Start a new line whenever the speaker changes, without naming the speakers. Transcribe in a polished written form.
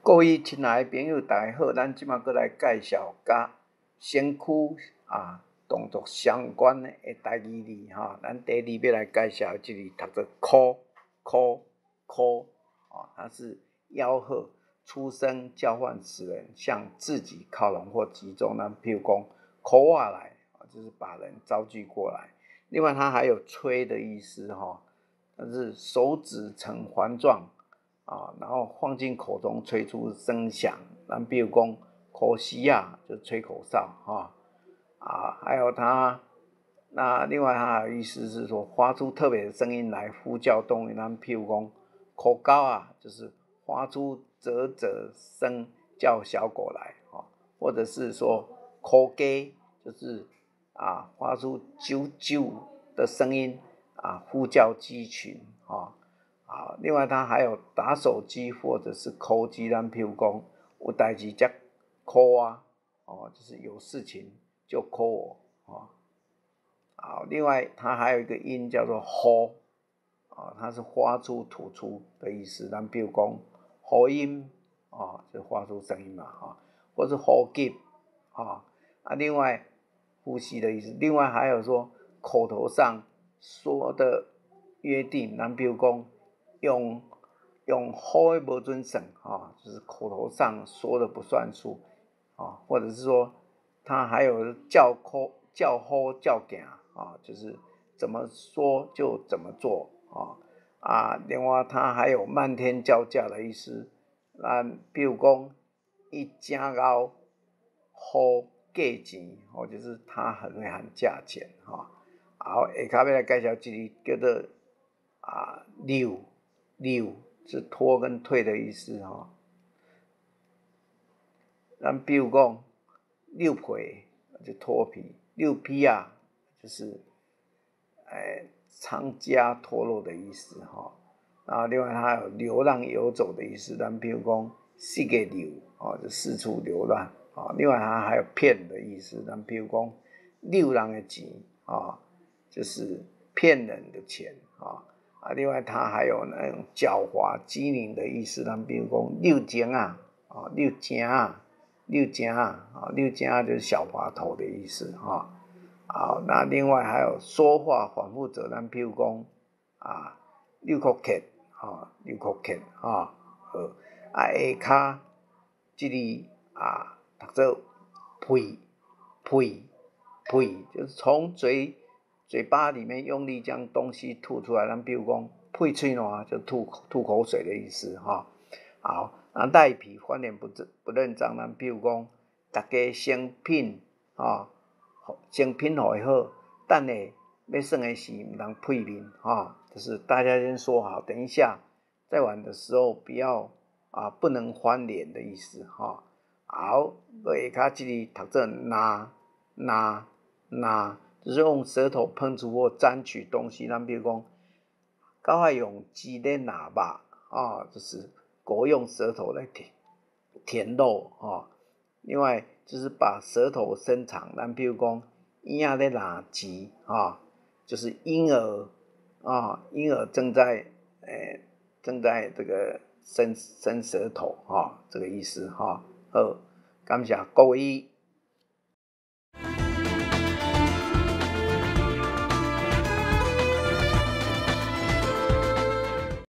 各位亲爱的朋友，大家好，咱即马过来介绍甲身躯动作相关的台语字吼。咱第二要来介绍即个读作哭，它是吆喝、出声、叫唤使人向自己靠拢或集中。咱譬如讲哭啊来，就是把人招聚过来。另外，它还有吹的意思哈，它是手指呈环状。然后放进口中吹出声响，咱比如讲口吸就吹口哨还有它，那另外它的意思是说发出特别的声音来呼叫动物，咱譬如讲口高就是发出啧啧声叫小狗来或者是说口鸡就是发出啾啾的声音呼叫鸡群另外它还有打手机或者是抠机，咱譬如讲有代志才抠就是有事情就抠我另外它还有一个音叫做呼它是发出吐出的意思，咱譬如讲呼音就发出声音嘛或是呼吸另外呼吸的意思，另外还有说口头上说的约定，咱譬如讲用好的不准算就是口头上说的不算数或者是说他还有叫好叫行就是怎么说就怎么做另外他还有漫天叫价的意思，比如讲他真够好价钱就是他很会喊价钱好，下骹要来介绍一个叫做溜是拖跟退的意思咱比如讲溜皮就脱皮，溜皮就是藏家脱落的意思另外它还有流浪游走的意思，咱比如讲四个流就四处流浪另外它还有骗的意思，咱比如讲溜人的钱就是骗人的钱另外它还有那种狡猾机灵的意思，咱比如讲溜精溜精就是小滑头的意思那另外还有说话反复者，咱譬如讲溜口客下骹这里读做呸，就是从嘴巴里面用力将东西吐出来，咱比如讲呸嘴暖就吐口水的意思好，赖皮翻脸不认账，咱比如讲大家先品先品好好，等下要算的时不能屁面就是大家先说好，等一下在玩的时候不能翻脸的意思好，下骹这里读做拿就是用舌头碰触或沾取东西，咱比如讲狗爱用舌咧拿肉就是狗用舌头来舔肉另外就是把舌头伸长，咱比如讲婴儿在拿钱就是婴儿正在这个伸舌头这个意思好，感谢各位。